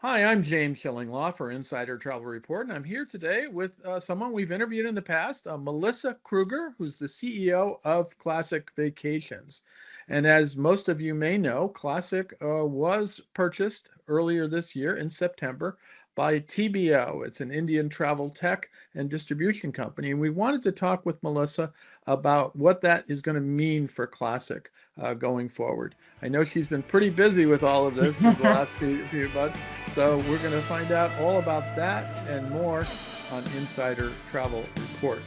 Hi, I'm James Shillinglaw for Insider Travel Report, and I'm here today with someone we've interviewed in the past, Melissa Kruger, who's the CEO of Classic Vacations. And as most of you may know, Classic was purchased earlier this year in September by TBO. It's an Indian travel tech and distribution company. And we wanted to talk with Melissa about what that is going to mean for Classic going forward. I know she's been pretty busy with all of this in the last few months. So we're going to find out all about that and more on Insider Travel Report.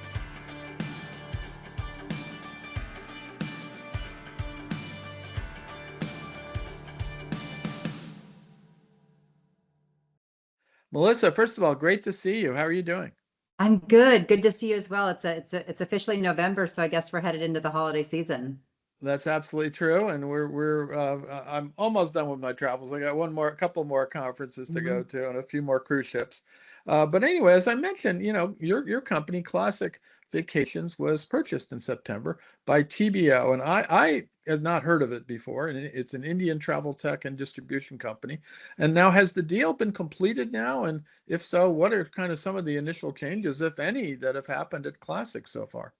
Melissa, first of all, great to see you. How are you doing? I'm good. Good to see you as well. It's officially November, so I guess we're headed into the holiday season. That's absolutely true, and I'm almost done with my travels. I got a couple more conferences to go Mhm. to, and a few more cruise ships. But anyway, as I mentioned, your company, Classic Vacations, was purchased in September by TBO, and I had not heard of it before. And it's an Indian travel tech and distribution company. And now, has the deal been completed now? And if so, what are kind of some of the initial changes, if any, that have happened at Classic so far?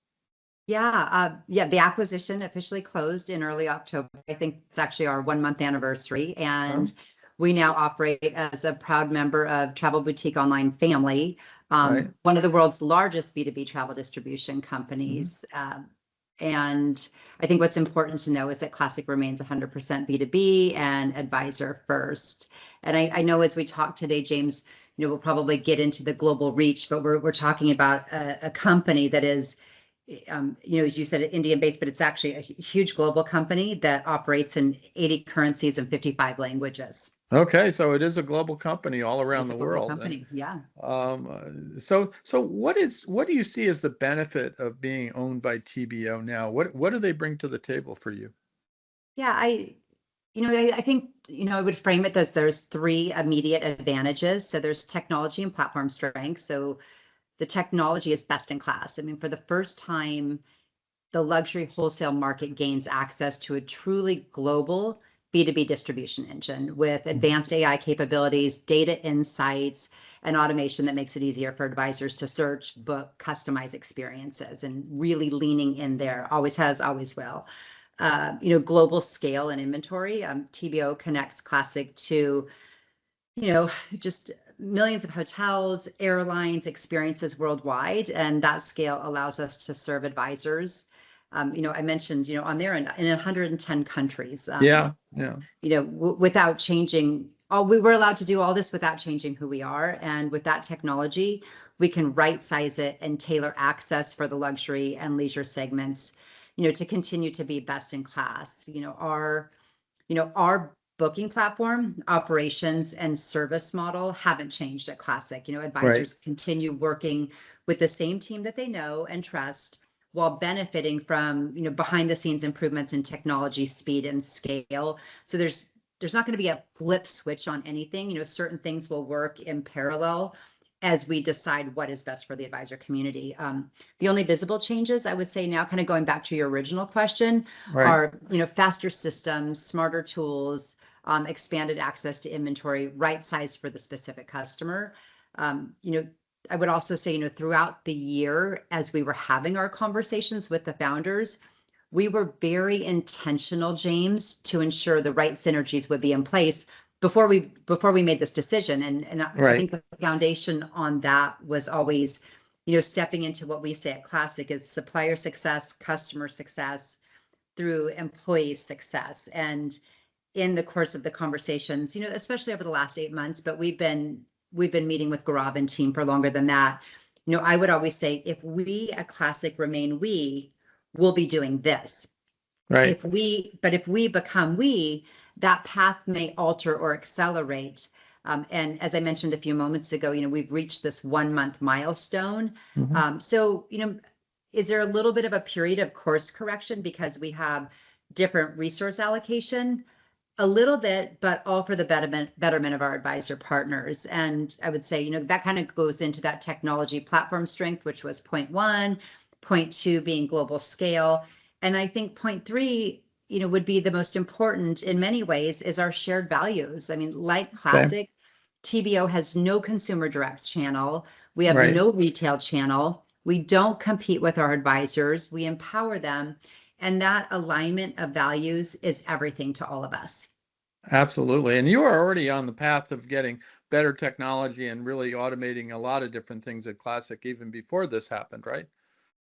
Yeah, the acquisition officially closed in early October. I think it's actually our 1 month anniversary, Oh, and we now operate as a proud member of Travel Boutique Online family, right. one of the world's largest B2B travel distribution Mhm. companies. And I think what's important to know is that Classic remains 100% B2B and advisor first. And I know as we talk today, James, we'll probably get into the global reach, but we're talking about a company that is as you said, Indian based, but it's actually a huge global company that operates in 80 currencies and 55 languages. Okay, so it is a global company all around It's a the global world. And company. Yeah. so what do you see as the benefit of being owned by TBO now? What do they bring to the table for you? Yeah. I think, I would frame it as there's three immediate advantages. So there's technology and platform strength. So the technology is best in class. I mean, for the first time, the luxury wholesale market gains access to a truly global B2B distribution engine with Mhm. advanced AI capabilities, data insights, and automation that makes it easier for advisors to search, book, customize experiences, and really leaning in there. Always has, always will. Global scale and inventory. TBO connects Classic to, just millions of hotels, airlines, experiences worldwide, and that scale allows us to serve advisors. I mentioned, on there in 110 countries. Yeah, yeah, Without changing. All we were allowed to do all this without changing who we are, and with that technology, we can right size it and tailor access for the luxury and leisure segments. To continue to be best in class. Our booking platform, operations, and service model haven't changed at Classic. right. Advisors continue working with the same team that they know and trust while benefiting from, behind the scenes improvements in technology, speed, and scale. So there's not going to be a flip switch on anything. Certain things will work in parallel as we decide what is best for the advisor community. The only visible changes I would say now, kind of going back to your original question, Right. are faster systems, smarter tools, expanded access to inventory, right size for the specific customer. Um, you know, I would also say, throughout the year, as we were having our conversations with the founders, we were very intentional, James, to ensure the right synergies would be in place before we made this decision. And I Right. think the foundation on that was always, stepping into what we say at Classic is supplier success, customer success through employee success. And in the course of the conversations, especially over the last 8 months, but we've been meeting with Gaurav and team for longer than that. I would always say, if we at Classic remain we, we'll be doing this. Right. If we become we, that path may alter or accelerate. And as I mentioned a few moments ago, we've reached this 1 month milestone. Mhm. So, is there a little bit of a period of course correction because we have different resource allocation? A little bit, but all for the betterment of our advisor partners. And I would say, that kind of goes into that technology platform strength, which was point one, point two being global scale. And I think point three, would be the most important in many ways, is our shared values. I mean, like Okay. Classic, TBO has no consumer direct channel. We have Right. no retail channel. We don't compete with our advisors. We empower them. And that alignment of values is everything to all of us. Absolutely. And you are already on the path of getting better technology and really automating a lot of different things at Classic even before this happened, right?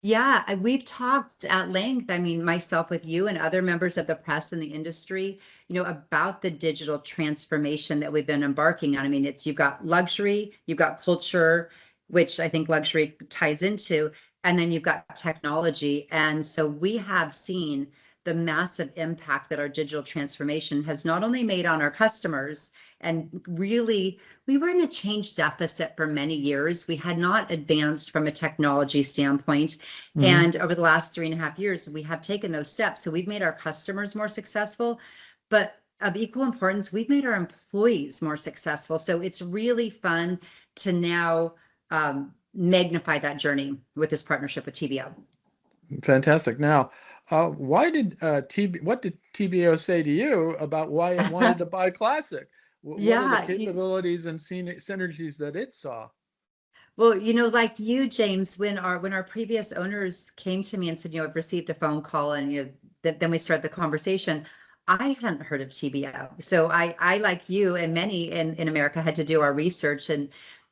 Yeah, we've talked at length, I mean, myself with you and other members of the press and the industry, about the digital transformation that we've been embarking on. I mean, you've got luxury, you've got culture, which I think luxury ties into, and then you've got technology. And so we have seen the massive impact that our digital transformation has not only made on our customers, and really, we were in a change deficit for many years. We had not advanced from a technology standpoint. Mm-hmm. And over the last 3.5 years, we have taken those steps. So we've made our customers more successful, but of equal importance, we've made our employees more successful. So it's really fun to now magnify that journey with this partnership with TBO. Fantastic. Now, what did TBO say to you about why it wanted to buy Classic? What are the Yeah, capabilities and synergies that it saw? well, like you, James, when our previous owners came to me and said, I've received a phone call, and then we started the conversation. I hadn't heard of TBO, so I like you and many in America had to do our research. And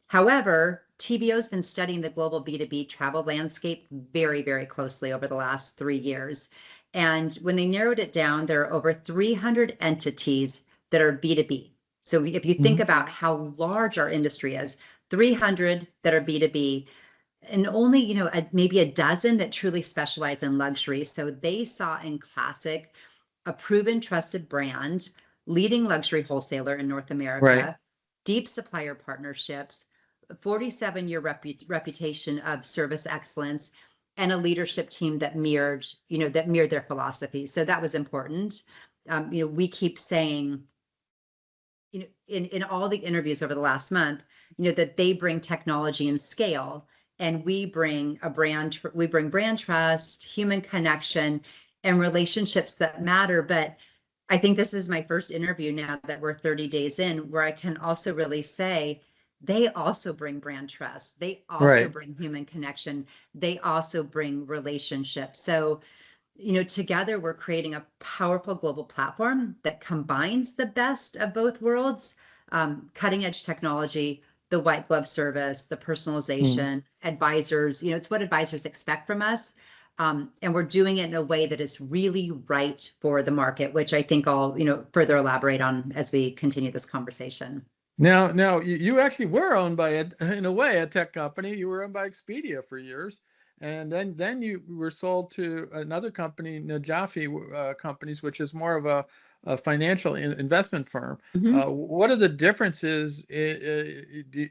however, TBO's been studying the global B2B travel landscape very, very closely over the last 3 years. And when they narrowed it down, there are over 300 entities that are B2B. So if you think Mhm. about how large our industry is, 300 that are B2B, and only, maybe a dozen that truly specialize in luxury. So they saw in Classic a proven trusted brand, leading luxury wholesaler in North Right. America, deep supplier partnerships, 47-year reputation of service excellence, and a leadership team that mirrored their philosophy. So that was important. We keep saying, in all the interviews over the last month, that they bring technology and scale, and we bring brand trust, human connection, and relationships that matter. But I think this is my first interview now that we're 30 days in, where I can also really say they also bring brand trust. They also Right. bring human connection. They also bring relationships. So together we're creating a powerful global platform that combines the best of both worlds, cutting edge technology, the white glove service, the Mm. personalization, advisors, it's what advisors expect from us. And we're doing it in a way that is really right for the market, which I think I'll, further elaborate on as we continue this conversation. Now, you actually were owned by in a way, a tech company. You were owned by Expedia for years, and then you were sold to another company, Najafi Companies, which is more of a financial investment firm. Mhm. What are the differences? Do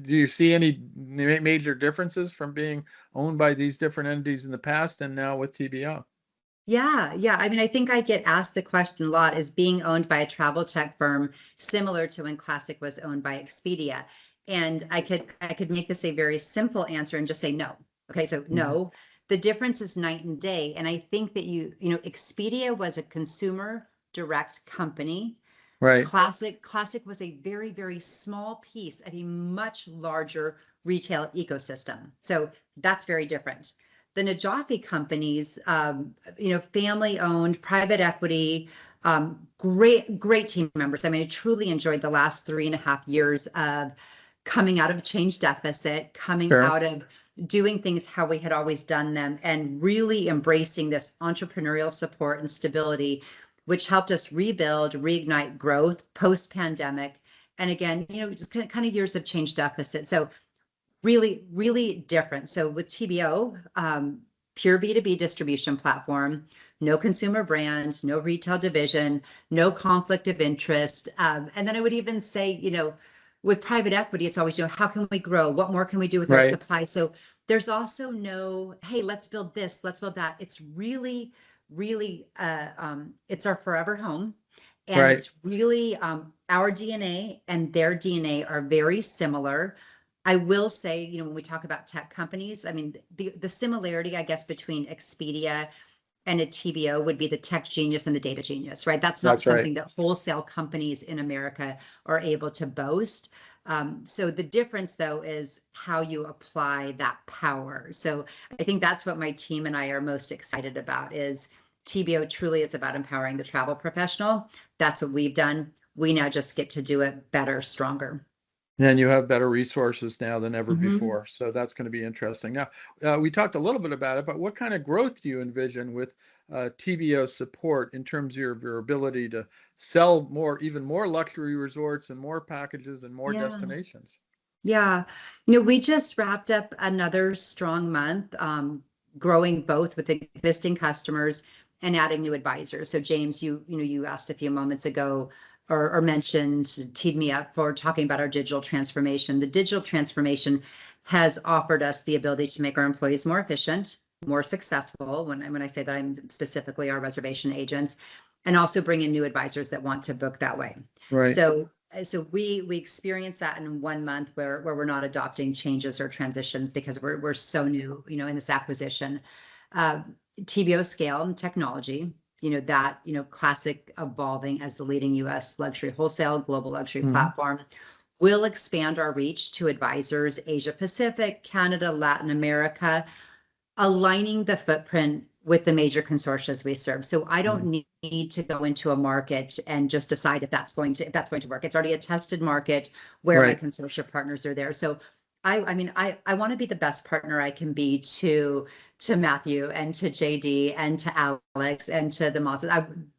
you see any major differences from being owned by these different entities in the past and now with TBO? Yeah, yeah. I mean, I think I get asked the question a lot, is being owned by a travel tech firm similar to when Classic was owned by Expedia? And I could make this a very simple answer and just say no. Okay, so Mhm. no. The difference is night and day. And I think that Expedia was a consumer direct company. Right. Classic was a very, very small piece of a much larger retail ecosystem. So that's very different. The Najafi companies, family owned, private equity, great team members. I mean, I truly enjoyed the last 3.5 years of coming out of a change deficit, coming Sure. out of doing things how we had always done them, and really embracing this entrepreneurial support and stability, which helped us rebuild, reignite growth post pandemic. And again, just kind of years of change deficit. So really, really different. So with TBO, pure B2B distribution platform, no consumer brand, no retail division, no conflict of interest. And then I would even say, with private equity, it's always, how can we grow? What more can we do with our Right. supply? So there's also no, hey, let's build this, let's build that. It's really, really, it's our forever home. And Right. it's really our DNA and their DNA are very similar. I will say, when we talk about tech companies, I mean, the similarity, I guess, between Expedia and a TBO would be the tech genius and the data genius, right? That's not That's right. something that wholesale companies in America are able to boast. So the difference, though, is how you apply that power. So I think that's what my team and I are most excited about is TBO truly is about empowering the travel professional. That's what we've done. We now just get to do it better, stronger. And you have better resources now than ever Mm-hmm. before. So that's going to be interesting. Now, we talked a little bit about it, but what kind of growth do you envision with TBO support in terms of your ability to sell even more luxury resorts and more packages and more Yeah. destinations? Yeah. We just wrapped up another strong month, growing both with existing customers and adding new advisors. So James, you asked a few moments ago or mentioned, teed me up for talking about our digital transformation. The digital transformation has offered us the ability to make our employees more efficient, more successful. When I say that, I'm specifically our reservation agents, and also bring in new advisors that want to book that way. Right. So we experience that in 1 month where we're not adopting changes or transitions because we're so new, in this acquisition. TBO scale and technology, Classic evolving as the leading US luxury wholesale global luxury platform will expand our reach to advisors, Asia Pacific, Canada, Latin America, aligning the footprint with the major consortia we serve. So I don't need to go into a market and just decide if that's going to work. It's already a tested market where my consortia partners are there. So I want to be the best partner I can be to Matthew and to JD and to Alex and to the Mosses.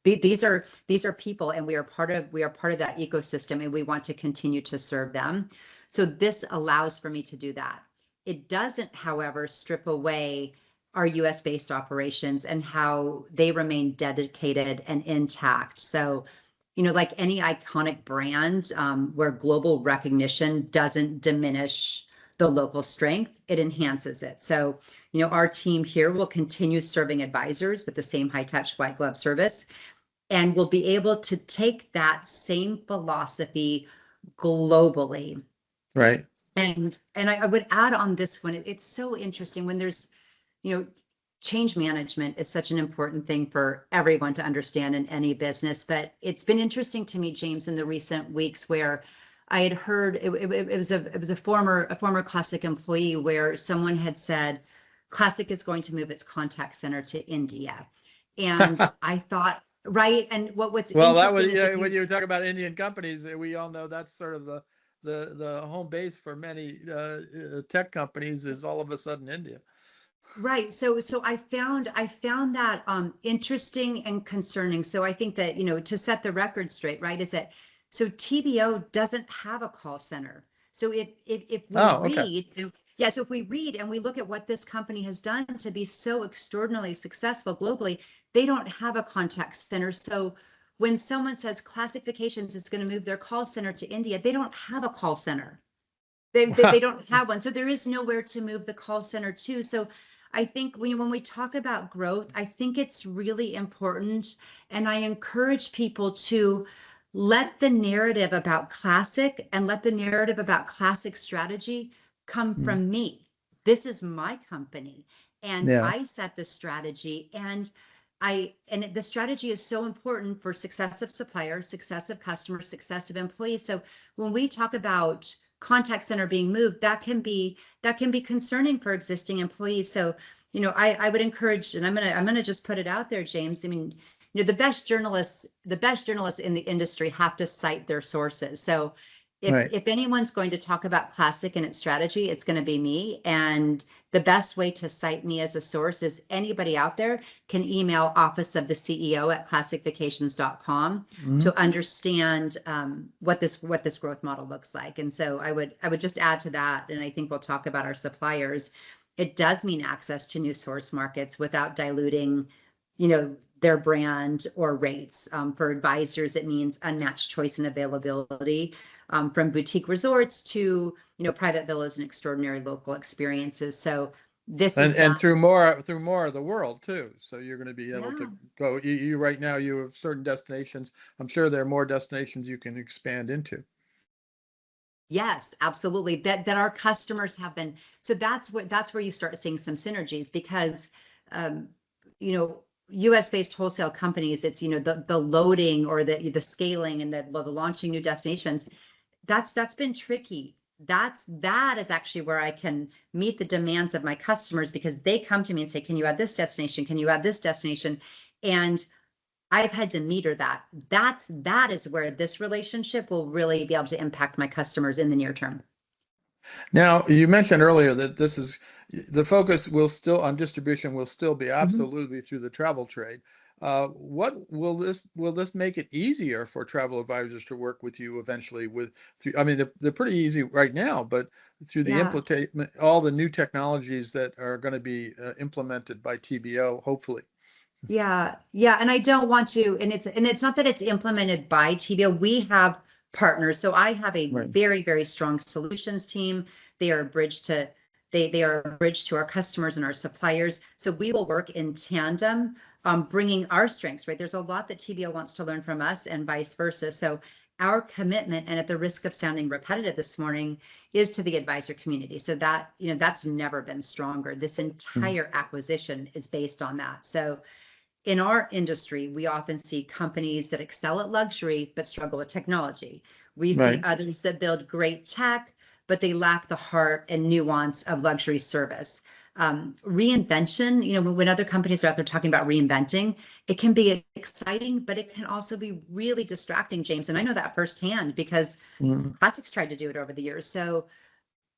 These are people, and we are part of that ecosystem, and we want to continue to serve them. So this allows for me to do that. It doesn't, however, strip away our US-based operations and how they remain dedicated and intact. So, like any iconic brand, where global recognition doesn't diminish the local strength, it enhances it. So, our team here will continue serving advisors with the same high-touch white glove service, and we'll be able to take that same philosophy globally. Right. And I would add on this one, it's so interesting when there's, change management is such an important thing for everyone to understand in any business. But it's been interesting to me, James, in the recent weeks where I had heard it was a former Classic employee where someone had said Classic is going to move its contact center to India, and I thought, right, and what's well, that interesting was is when you talk about Indian companies, we all know that's sort of the home base for many tech companies is all of a sudden India. Right. So I found that interesting and concerning. So I think that, to set the record straight, right, is that so TBO doesn't have a call center. So if we read, yeah, so if we read and we look at what this company has done to be so extraordinarily successful globally, they don't have a contact center. So when someone says Classic Vacations is going to move their call center to India, they don't have a call center. They don't have one. So there is nowhere to move the call center to. So I think when we talk about growth, I think it's really important. And I encourage people to let the narrative about Classic and let the narrative about Classic strategy come from me. This is my company. And I set the strategy, and the strategy is so important for success of suppliers, success of customers, success of employees. So when we talk about contact center being moved, that can be concerning for existing employees. So, I would encourage, and I'm gonna just put it out there, James. I mean, the best journalists in the industry have to cite their sources. So if anyone's going to talk about Classic and its strategy, it's going to be me. And the best way to cite me as a source is anybody out there can email office of the CEO at classicvacations.com to understand what this growth model looks like. And so I would just add to that, and I think we'll talk about our suppliers. It does mean access to new source markets without diluting, their brand or rates. For advisors, it means unmatched choice and availability, from boutique resorts to, private villas and extraordinary local experiences. So this is through more of the world too. So you're going to be able to go. You right now you have certain destinations. I'm sure there are more destinations you can expand into. Yes, absolutely. That our customers have been. So that's where you start seeing some synergies because, US-based wholesale companies, it's, the loading or the scaling and the launching new destinations. That's been tricky. That is actually where I can meet the demands of my customers, because they come to me and say, can you add this destination? Can you add this destination? And I've had to meter that. That is where this relationship will really be able to impact my customers in the near term. Now, you mentioned earlier that the focus will still on distribution will still be absolutely through the travel trade. What will this make it easier for travel advisors to work with you eventually I mean, they're pretty easy right now, but through the implementation, all the new technologies that are going to be implemented by TBO, hopefully. Yeah. And I don't want to, and it's not that it's implemented by TBO. We have partners. So I have a very, very strong solutions team. They are a bridge to our customers and our suppliers. So we will work in tandem, bringing our strengths, right? There's a lot that TBO wants to learn from us and vice versa. So our commitment, and at the risk of sounding repetitive this morning, is to the advisor community. So that, that's never been stronger. This entire acquisition is based on that. So in our industry, we often see companies that excel at luxury but struggle with technology. We see others that build great tech, but they lack the heart and nuance of luxury service. Reinvention, when other companies are out there talking about reinventing, it can be exciting, but it can also be really distracting, James. And I know that firsthand, because Classic's tried to do it over the years. So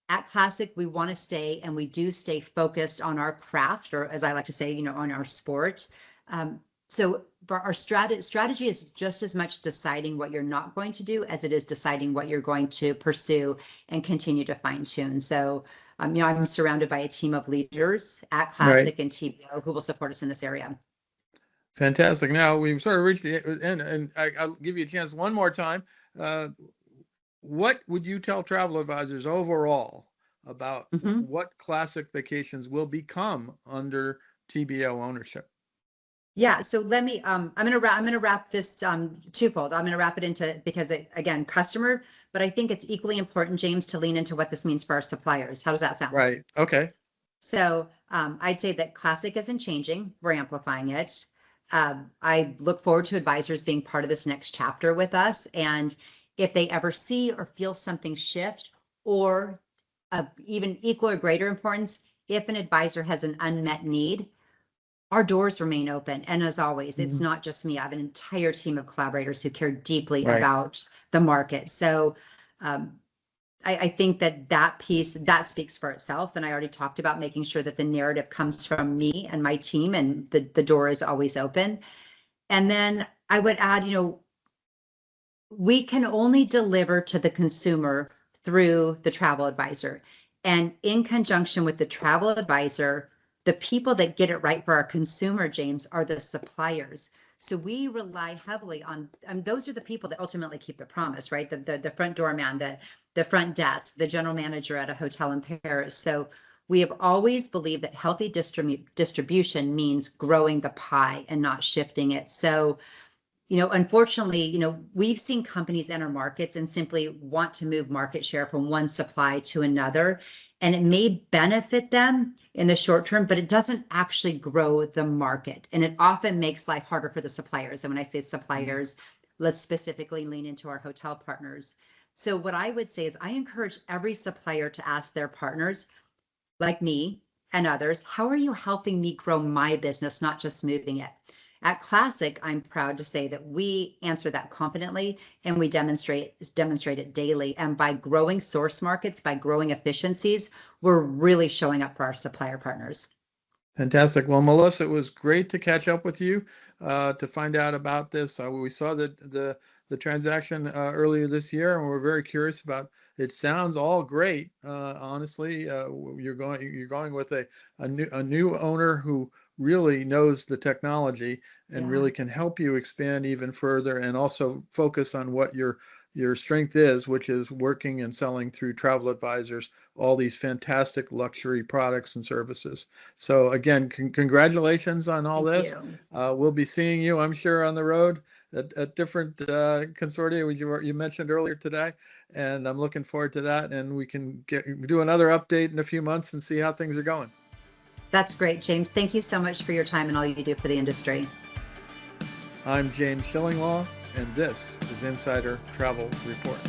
at Classic, we want to stay, and we do stay focused on our craft, or as I like to say, on our sport. So our strategy is just as much deciding what you're not going to do as it is deciding what you're going to pursue and continue to fine tune. So, I'm surrounded by a team of leaders at Classic and TBO who will support us in this area. Fantastic. Now we've sort of reached the end, and I'll give you a chance one more time. What would you tell travel advisors overall about what Classic Vacations will become under TBO ownership? Yeah. So let me, I'm going to wrap this twofold. I'm going to wrap it into, because again, customer, but I think it's equally important, James, to lean into what this means for our suppliers. How does that sound? Right. Okay. So I'd say that Classic isn't changing. We're amplifying it. I look forward to advisors being part of this next chapter with us. And if they ever see or feel something shift, or even equal or greater importance, if an advisor has an unmet need, our doors remain open. And as always, it's not just me. I have an entire team of collaborators who care deeply about the market. So I think that piece, that speaks for itself. And I already talked about making sure that the narrative comes from me and my team, and the door is always open. And then I would add, we can only deliver to the consumer through the travel advisor. And in conjunction with the travel advisor, the people that get it right for our consumer, James, are the suppliers. So we rely heavily on, those are the people that ultimately keep the promise, right? The front doorman, the front desk, the general manager at a hotel in Paris. So we have always believed that healthy distribution means growing the pie and not shifting it. So, unfortunately, we've seen companies enter markets and simply want to move market share from one supply to another. And it may benefit them in the short term, but it doesn't actually grow the market. And it often makes life harder for the suppliers. And when I say suppliers, let's specifically lean into our hotel partners. So what I would say is I encourage every supplier to ask their partners, like me and others, how are you helping me grow my business, not just moving it? At Classic, I'm proud to say that we answer that confidently, and we demonstrate it daily. And by growing source markets, by growing efficiencies, we're really showing up for our supplier partners. Fantastic. Well, Melissa, it was great to catch up with you to find out about this. We saw the transaction earlier this year, and we're very curious about. It sounds all great. Honestly, you're going with a new owner who really knows the technology and really can help you expand even further, and also focus on what your strength is, which is working and selling through travel advisors all these fantastic luxury products and services. So again, congratulations on all Thank this. you. We'll be seeing you, I'm sure, on the road at different consortia you mentioned earlier today, and I'm looking forward to that. And we can do another update in a few months and see how things are going. That's great, James. Thank you so much for your time and all you do for the industry. I'm James Shillinglaw, and this is Insider Travel Report.